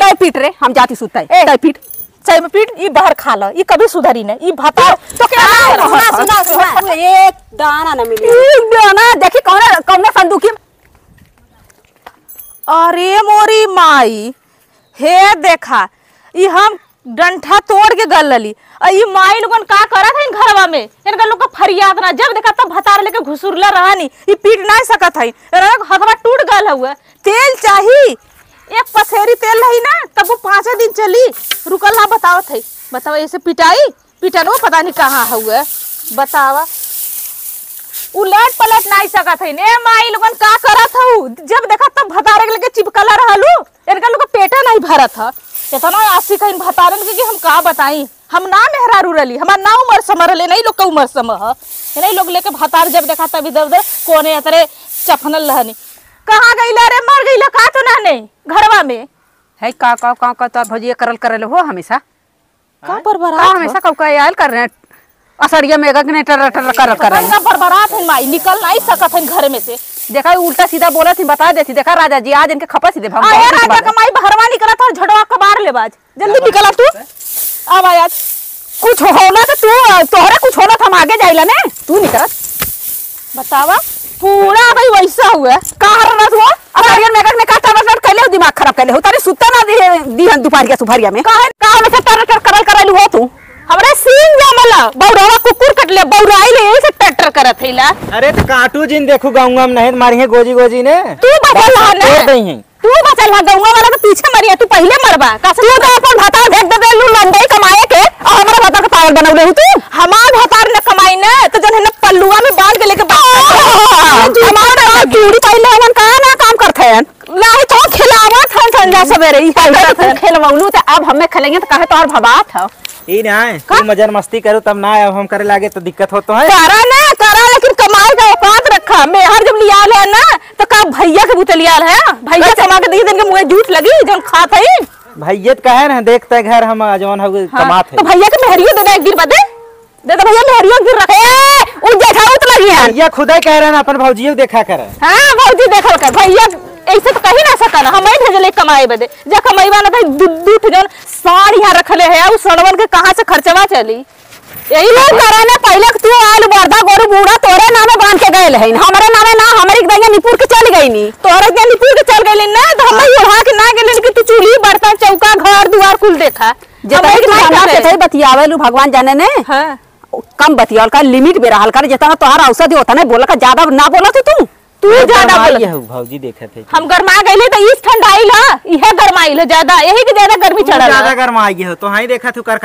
तय पीट रे हम जाती सुताई तय पीट सही में पीट ई बाहर खा लो ई कभी सुधरी नहीं ई भाता तो क्या सुना एक दाना न मिले एक दाना देखी कौन संदूक अरे मोरी माई हे देखा ई हम डंठा तोड़ के गल लली ई माई लोगन का करत है घरवा में इनका लोग का फरियाद ना जब देखा तब भतार लेके घुसुरला रहनी ई पीट नहीं सकत है हथवा टूट गल हुआ तेल चाहिए एक पसेरी तेल रही ना तब वो 5 दिन चली रुकल ना बतावत है बताओ ऐसे पिटाई पिटनो पता नहीं कहाँ हुआ बतावा उलट पलट नहीं सकत है ने माई लोगन का करत हूँ जब देखा तब भतारे के लेके चिपकला रहलू इनका लोग पेटा नहीं भरत है इतना आशी कहीं भतारन के कि हम का बताई हम ना मेहरारू रली हमार ना उम्र समर ले नहीं लोग का उम्र सम है नहीं लोग लेके भतार जब देखा तब इधर उधर कोने अतरे चफनल रहनी कहाँ गई रे मर गई का तो ना नहीं घरवा में है का तो भजिया करल हो हमेशा का बरबरा हमेशा कब का आयल कर रहे असरिया में गगने टर कर रहे का बरबरात है माई निकल नहीं सकत है घर में से देखा उल्टा सीधा बोला थी बता देती देखा राजा जी आज इनके खपा सीधे भाग आया राजा का माई बहरवा निकला था झड़वा का बार ले बाज जल्दी निकला तू अब आया कुछ होना तो तू तोहरा कुछ होना था हम आगे जाइला ने तू निकल बतावा पूरा भाई वैसा हुआ कहां रहना तू असरिया में गगने का टर कैले दिमाग खराब कैले हो तारे सुत्ता ना दी दोपहर के सुभरिया में कहां में से टर करल हो तू हमरा सीन जामला बौरावा कुकुर कटले बौराई ले से ट्रैक्टर करत हैला अरे तो काटू जिन देखू गाऊंगा हम नहीं मारिए गोजी ने तू बचल है ना तू बचल है गाऊंगा वाला तो पीछे मरिया तू पहले मरबा का तू तो अपन भाता भेज दे लू लंदई कमाए के और हमरा भाता के पागल बनौले हो तू हमार भातार ने कमाई ने तो जन है पल्लुआ में बांध के लेके हमार दूरी पहले हमन का ना काम करथे नहीं तो खिलावत हन ठंडा सवेरे ही खेलवलू तो अब हमें खेलेंगे तो कहे तो और भबात है ई ना तू मजर मस्ती करो तब ना अब हम करे लागे तो दिक्कत हो तो है करा लेकिन कमाई का औकात रखा मैं हर जब लिया है ना तो का भैया के बुते लिया है भैया कमा के देखी दिन के मुंह झूठ लगी जौन खात है भैया कहे ना देखते घर हम जवन हो कमात है तो भैया के मेहरियो दे दे एक दिन बाद दे दे भैया मेहरियो एक दिन रखे उ जेठाउत लगी है भैया खुदा कह रहे ना अपन भौजियो देखा करे हां भौजी देखल कर भैया ऐसे तो कहीं ना सका ना हम ही भेजले कमाए बदे जा कमाईवा ना भाई दूध जन साड़ यहां रखले है उ सड़वन के कहां से खर्चवा चली यही लोग कराना पहले तू आल बरदा गोरु बूढ़ा तोरे नामे बांध के गए है हमारे नामे ना हमारी दैया निपुर के चल गई नी तोरे के निपुर के चल गइले ना तो हम ही ओढ़ा के ना गेले कि तू चूल्ही बर्तन चौका घर दुआर कुल देखा जब के बतियावेलू भगवान जाने ने हां कम बतियाल का लिमिट में रहल कर जितना तोहार औषधि होता ना बोला का ज्यादा ना बोला तू ज्यादा बोल भौजी देखे थे हम गरमा गइले तो इस ठंडाई ला इहे गरमाई ला ज्यादा यही के ज्यादा गर्मी चढ़ा ज्यादा गरमाई हो तो हाई देखा तू कर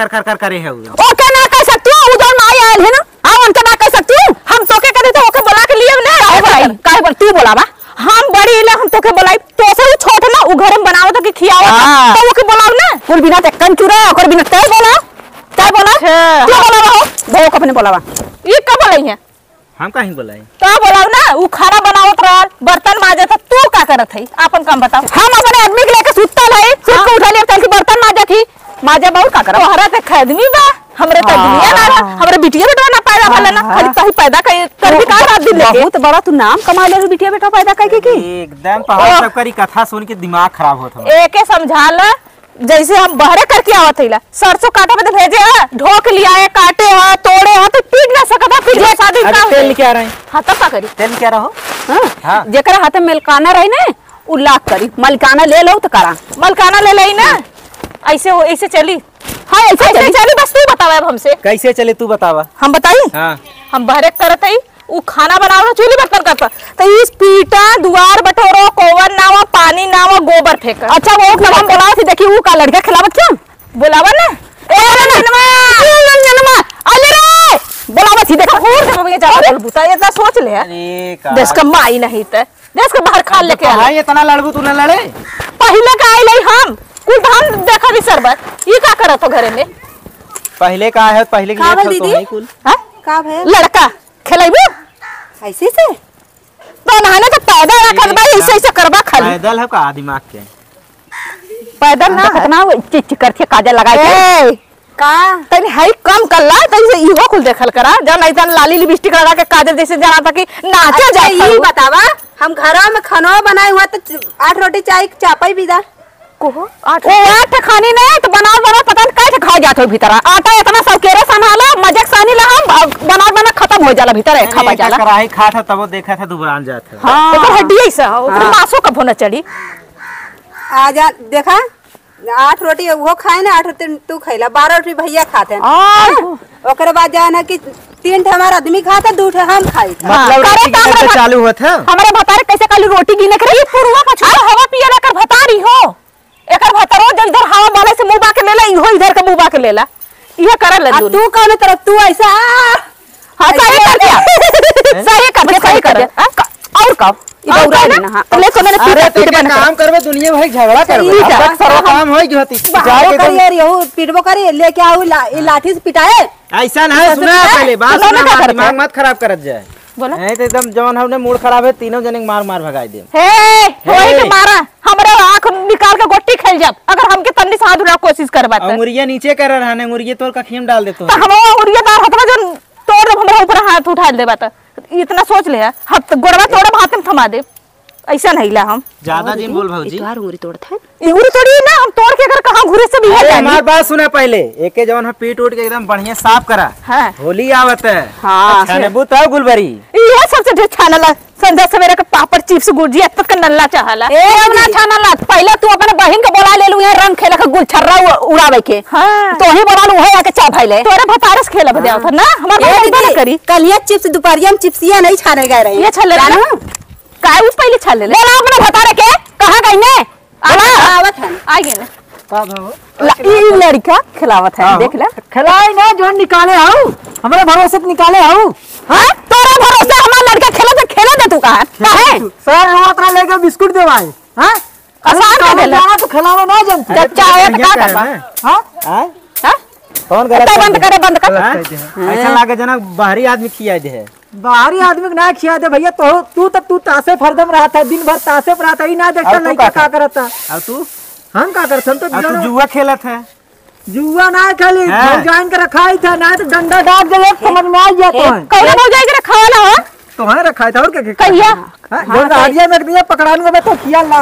करे है ओके ना कह सकती हूं उधर ना आयल है ना हां उनके ना कह सकती हूं हम तोके कहते तो ओके बुला के लिए ना काहे बोल तू बोलावा हम बड़ी ले हम तोके बुलाई तो से छोट ना उ घर में बनाओ तो के खियाओ तो ओके बुलाओ ना कुल बिना ते कंचुरा ओकर बिना ते बोला तू बोलावा हो वो कब ने बोलावा ई कब बोलाई है हम कहीं बोलाई तो बोलाओ ना उ खाना बनावत रहल बर्तन माजत तू का करत है अपन काम बताओ हम अपने आदमी के लेके सुतल है सुत के उठा लिया तल के बर्तन माजत थी माजे बहुत का करत तोहरा ते खदनी बा हमरे त दुनिया ना हमरे बिटिया बेटा ना पैदा भला ना खाली तही पैदा कर भी का रात दिन लेके बहुत बड़ा तू नाम कमा ले बिटिया बेटा पैदा करके की एकदम पहाड़ सब करी कथा सुन के दिमाग खराब होत हम एके समझा ल जैसे हम बहरे करके आवत हैला सरसों काटा पे भेजे है ढोक लिया है काटे है तोड़े है तो पीट ना सकता फिर शादी का तेल क्या रहे हां तब का करी तेल क्या रहो हां जेकरा हाथ में मलकाना रही ना उ लाख करी मलकाना ले लो तो करा मलकाना ले लई ना ऐसे हो ऐसे चली हां ऐसे चली बस तू बतावा अब हमसे कैसे चले तू बतावा हम बताई हां हम बहरे करत हई उ खाना बनावो चूल्ही बर्तन करता तो इस पीटा दुआर बटोरो कोवन नावा पानी नावा गोबर फेंक अच्छा वो नवा बोला थी देखी उ का लड़का खिलावत क्यों बुलावा ना ए ननमा अले रे बोलावा थी देखा और से भैया जा बुता इतना सोच ले अरे का देश का माई नहीं त देश के बाहर खा लेके हां इतना लड़बू तू न लड़े पहले का आई लई हम कुल धान देखा भी सरबत ई का करत हो घरे में पहले का है पहले की का तो नहीं कुल हां का भे लड़का खेलाइबू ऐसे से तो नहाने तो पैदा रखत भाई ऐसे करबा खाली पैदल है का दिमाग के पैदल ना कितना चिच करके काजल लगाई ए का तनी हाई कम करला तनी से इहो कुल देखल करा जब नहीं तन लाली लिपस्टिक लगा के काजल जैसे जाना था कि नाचे अच्छा जाए ये बतावा हम घरों में खाना बनाए हुआ तो 8 रोटी चाय चापाई बिदा को ओ आठ खानी नहीं तो बनाओ पता नहीं कैसे खा जात हो भीतर आटा इतना सब केरे संभालो मजाक सानी ला हम बना खत्म हो जाला भीतर खा जाला कढ़ाई खा था तब वो देखा था दुबरान जात है। हां ओकर हड्डी ऐसा ओकर मांसो कब होना चढ़ी आ जा देखा 8 रोटी वो खाए ना 8 रोटी तू खैला 12 रोटी भैया खाते हैं ओकरे बाद जा ना कि 3 ठे हमारा आदमी खाता 2 ठे हम खाई मतलब रोटी गिनते चालू होत है हमारे भतारे कैसे काली रोटी गिने करे पुरवा पछुआ हवा पिए ला कर भतारी हो एकर भतारो जब इधर हवा वाले से मुंह बा के लेला इहो इधर के मुंह बा के लेला इहे करे ले तू कौन तरफ तू ऐसा हां सही कर दिया सही कर दिया और कब इधर उड़ा लेना हां ले तो मैंने पीठ बना काम करबे दुनिया में झगड़ा करबे अब सर्व काम होई जो होती जाके कर यार यहू पीटबो करे लेके आऊ लाठी से पिटाए ऐसा नहीं सुना पहले बात सुना दिमाग मत खराब करत जाए बोला नहीं तो एकदम जवान हमने मूड खराब है तीनों जने मार मार भगाई दे हे होई के मारा हमरे आंख निकाल के गोटी खेल जाब अगर हमके तन्नी साथ उड़ा कोशिश करबा त अंगुरिया नीचे कर रहने अंगुरिया तोड़ का खीम डाल देतो हम अंगुरिया दार हथवा जन तोड़ दे हमरा ऊपर हाथ उठा देबा त इतना सोच ले हाथ गोड़वा तोड़े हाथ में थमा दे ऐसा नहीं ला हम ज्यादा दिन बोल भौजी तोहार उंगली तोड़त है उंगली तोड़ी ना हम तोड़ के अगर कहां घुरे से भी है हमारी बात सुना पहले एके जवन हम पीट उठ के एकदम बढ़िया साफ करा हां होली आवत है हां छानेबू तो गुलबरी ये सबसे ढेर छानला संध्या सवेरे के पापड़ चिप्स गुजिया तक नल्ला चाहला ए ना छानला पहले तू अपने बहन के बोला ले लू यहां रंग खेले के गुलछर्रा उड़ावे के हां तो ही बोला लू है आके चा भाईले तोरे भतारस खेला बदे आवत ना हमार ना करी कलिया चिप्स दोपहरिया में चिप्सिया नहीं छाने गए रही ये छले ना काय उस पहले छले ले ना अपने भतारे के कहां गई ने आवत है आ गए ने का भाव ई लड़का खिलावत है देख ले खिलाई ना जो निकाले आओ हमारे भरोसे पे निकाले आओ हां तोरा भरोसे हमार लड़का खेला दे तू कहां काहे सर रोतरा लेके बिस्कुट देवाए हां आसान कर देला तो खिलावा ना जानती जब चाहे तो का करबा हां हां कौन गलत बंद कर ऐसा लागे जना बाहरी आदमी खिया दे है बाहरी आदमी को ना खिया दे भैया तू तासे फरदम रहा था दिन भर तासे पर रहा था ही ना देखता नहीं क्या करता और तू हम क्या करते हम और तो तू जुआ खेलत है जुआ ना खाली हाँ। जान के रखा ही था ना तो डंडा डाल दे समझ में आ गया कौन हो जाएगा खावाला हो तुम्हारे रखा था और क्या कहिया जो गाड़िया में दिया पकड़ाने में तो किया ना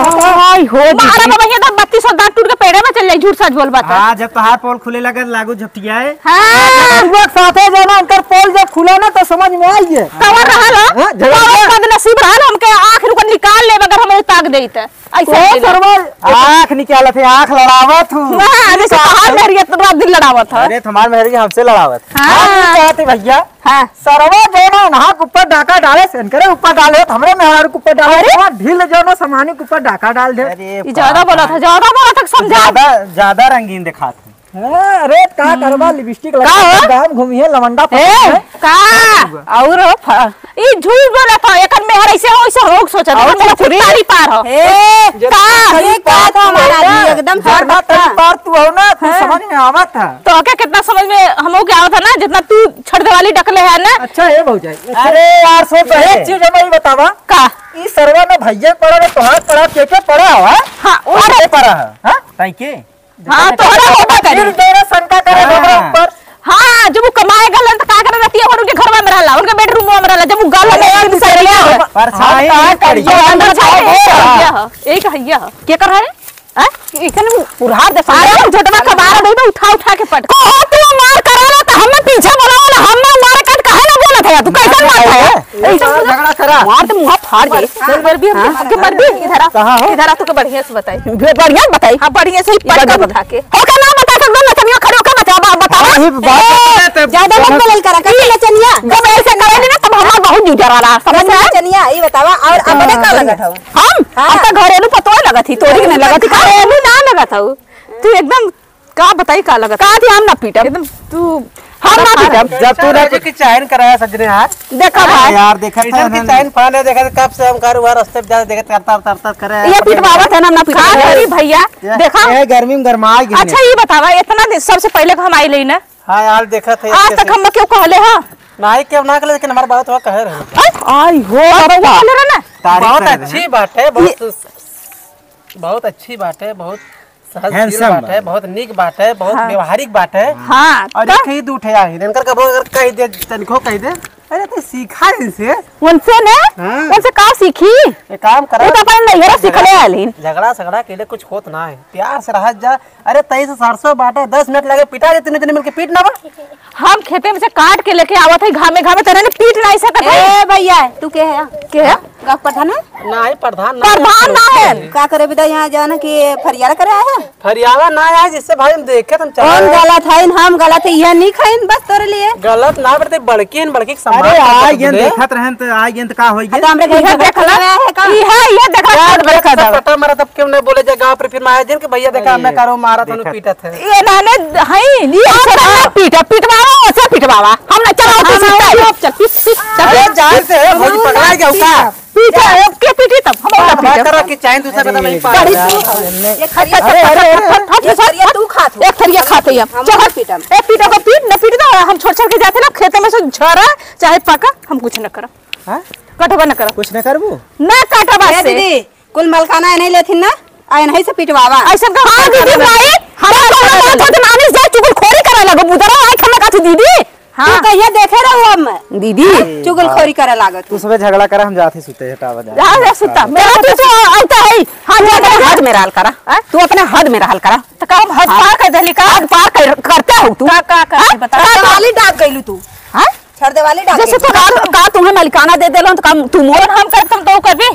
आई हो मारा बाबा ये तो 3200 दांत टूट के पेड़े में चल जाई झूठ सच बोल बात हां जब तोहार पोल खुले लगे लागू झपटियाए हां एक साथे जाना अंकर पोल जब खुला ना तो समझ में आई है कवर रहल हाँ, हो कवर बद नसीब रहल हमके आंख रुक निकाल ले अगर हमें ताक देत ऐसे सरवर आंख निकालत है आंख लड़ावत हूं हां जैसे कहां मेरी रात दिन लड़ावत है अरे तुम्हार मेहरी हमसे लड़ावत हां कहते भैया हां सरवा जो ना नहा के ऊपर डाका डाले सेन करे ऊपर डाले तो हमरे मेहर के ऊपर डाले और ढील जो ना सामान्य के ऊपर डाका डाल दे अरे ज्यादा बोला था समझा ज्यादा रंगीन दिखात है अरे का करवा लिपस्टिक लगा गांव घूमिए लवंडा ए का और ई झूठ बोला था एकर मेहर ऐसे हो सोचा था मेरा कुतारी पार हो ए का ये का था हमारा आदमी एकदम हर बात पार तू हो ना तू समझ में आवत था तो क्या कितना समझ में हमो क्या था ना जितना तू छड़दे वाली डकले है ना अच्छा ये भौजाई अरे यार सो तो एक चीज हमें बतावा का ई सरवा में भैया पड़ा ना तोहार पड़ा के पड़ा हुआ हां अरे पर हां ताई के हां तोहरा होता करी फिर तेरा शंका करे हमरा ऊपर हां जब वो कमाए गलन तो का करे रहती है और उनके घर में रहला उनके बेडरूम में रहला जब वो गल में यार बिसरिया परछाई ये अंदर छाए एक हइया के कर रहा है इतने उधार दे सारा झटवा का बार नहीं में उठा के पट को तू मार कराला तो हम पीछे बोलावला हम मार काट काहे ना बोलत है तू कैसे मार है ऐसा झगड़ा करा मार तो मुंह फाड़ दे चल बर भी के मर भी इधर आ तू के बढ़िया से बताई बढ़िया बताई हां बढ़िया से ही पट उठा के हो का ना बता सकदो ना तनियो खड़े होकर बता ज्यादा मत बोलल करा का नचनिया जब ऐसे करे ना तब हमार बहुत जुझा रहा समझ में नचनिया ई बतावा और अपने का लगत हो हम आपका घरेलू पतो लगा थी तोरी नहीं लगा थी घरेलू ना लगा था तू एकदम का बताई का लगा का थी हम ना पीटा एकदम तू हम ना पीटा जब तू ना की चाइन कराया सजने हाथ देखा भाई यार देखा था की चाइन पाने देखा कब से हम कार हुआ रास्ते पे जा देखा करता करे ये पीटवावा था ना पीटा अरे भैया देखा ये गर्मी में गरमा गई अच्छा ये बतावा इतना दिन सबसे पहले हम आई लेना हां यार देखा था आज तक हम क्यों कहले हां नहीं क्यों ना करे लेकिन हमारी बात हुआ कह रहे आई हो बाबा कहले रहा ना बहुत अच्छी बात है बहुत अच्छी बात है बहुत सहज बात है बहुत नीक बात है बहुत व्यवहारिक बात है हां और ये कहीं दूठे आ इनकर कबो अगर कह दे तनिको कह दे अरे तो सीखा इनसे। उनसे ने हाँ। उनसे का सीखी? एक काम करा, वो तो अपन नैहरा सीखले आलीन। झगड़ा सगड़ा के लिए कुछ होत ना है, प्यार से रह जा। अरे 23 सरसों बाटे 10 मिनट लगे पिटा दे, तीनों जने मिलके पीट ना बा। हम खेते में से काट के लेके आवत है घामे घामे, तेरे ने पीट नहीं सकत है। ए भैया तू के है के है? गाँव प्रधान है? ना ही प्रधान प्रधान ना है। का करे बिदा यहाँ जाना कि फरियाद करे आया है? फरियावा ना आया जिससे भाई हम देखे तुम कौन गलत है? हम गलत है, यह नहीं खाइन बस तोरे लिए। गलत ना बड़ते बड़की के समान। अरे आ गेन देखत रहन तो आ गेन तो का होई गे। तो हमरे घर देख ले है का? ये देखा पटा मारा तब क्यों नहीं बोले जा गांव पर, फिर मैं आया दिन के भैया देखा मैं करो मारा तनु पीटत है। ये नाने है ये पिटवावा ओसे पिटवावा हम ना चलाओ तो चल अरे जान से भौजी पकड़ा गया का पीटा के पीटी तब हम ना क्या करा कि चाहे दूसरा बता नहीं पा ये खरिया खरिया तू खा तू। एक थरिया खाते हम हम पीटम। ए पीटा को पीट न पीट दो, हम छोड़ छोड़ के जाते ना खेत में से झरा चाहे पका हम कुछ न करब। हां कटवा न करब, कुछ न करबू ना काटवा ए से दीदी कुल मलकाना नहीं लेथिन ना, आय नहीं से पिटवावा। ऐसा का हां दीदी भाई हमारा बात होत नानी जा चुगल खोरी करे लगो बुदरा आई खमे का दीदी। हां तू कहिया देखे रहू हम दीदी चुगल खोरी करे लागत। तू सुबह झगड़ा करा, हम जाते सुते हटावा जा। जा सुता मेरा तो आता है। हां जा हद में रहल करा, तू अपने हद में रहल करा। तो का हम हद पार कर देली का? हद पार करता हो तू का कर बता। वाली डाक गइलू तू। हां छर्दे वाली डाक जैसे तो का तुम्हें मालिकाना दे देलो तो काम तू मोर हम करतम तो करबे।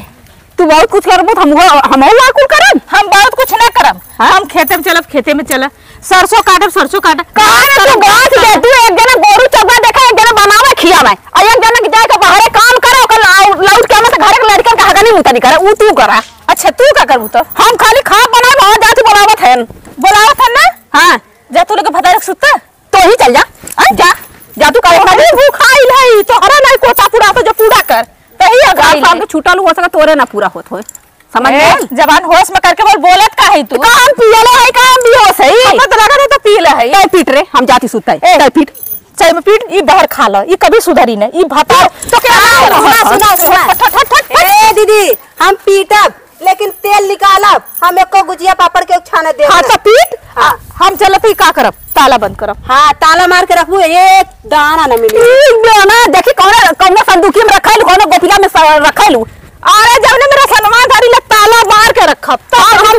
तू बहुत कुछ करबो हम कुल करब। हम बहुत कुछ ना करब, हम खेते में चलब, खेते में चलब, सरसों काटब, सरसों काटब। कहां तू गांठ दे, तू एक जना गोरू चबा देखा, एक जना बनावे खियावे, और एक जना जाए के बाहर काम करे, ओकर लौट के मत घर के लड़कन का हगनी मुतनी करे, ऊ तू करा। अच्छा तू का करबू? तो हम खाली खा बनावे और जाती बोलावत है ना। हां जा तू लोग भदा रख सुता तो ही चल जा। जा तू का भूखा आइल है तो हरा नहीं कोता पूरा तो जो पूरा कर तही अगर शाम के छूटल हो सका तोरे ना पूरा होत होय। समझ में जबान होश में करके बोलत का है तू? काम पियले है, काम भी हो सही हमको तो लगा था पीला है। तय पीट रे, हम जाती सुतई तय पीट सही में पीट। ई बाहर खा लो, ई कभी सुधरी नहीं। ई भाता तो क्या सुना ए दीदी हम पीटब लेकिन तेल निकालब, हम एको गुजिया पापड़ के छाने दे। हां तो पीट। हम चलत ही का करब? ताला बंद करब। हां ताला मार के रखबू, एक दाना न मिली। ना देखी कौन संदूकी में रखैल, कौन गोपिला में रखैल। अरे जब ने मेरा सलमान धारी ले ताला मार के रखब तो हम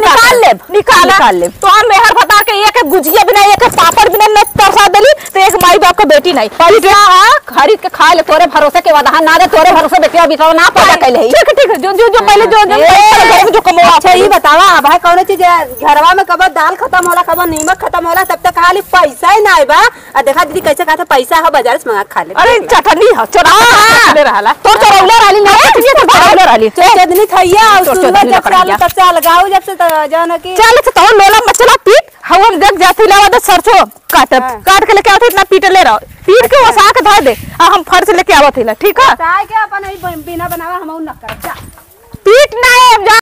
निकाल लेब तो हम मेहर बता के एक गुजिया बिना, एक पापड़ बिना न तरसा देली तो एक माई बाप का बेटी नहीं खरीद के खा ले, तोरे भरोसे के वादा ना दे, तोरे भरोसे बेटिया बिचारा ना पैदा कैले। ठीक है जो पहले जो कमो। अच्छा ये बतावा भाई कौन चीज घरवा में कब दाल खत्म होला, कब नीमक खत्म होला, तब तक खाली पैसा ही ना बा। आ देखा दीदी कैसे कहता पैसा है बाजार से मंगा खा ले। अरे चटनी है चोरा ले रहला तो चोरौला रहली ना, ये तो चोरौला रहली। चटनी खैया और तो सुबह चटनी जब से आलू लकड़िया। तब से अलगाओ, जब से जानो की चल तो लोला मचला पीट। हम देख जाती लावा दे सरसों काटब, काट के लेके आवत इतना पीट ले रहो, पीट के वसा के धर दे आ हम फर से लेके आवत हिला। ठीक है चाय के अपन बिना बनावा हम न कर जा पीट ना है।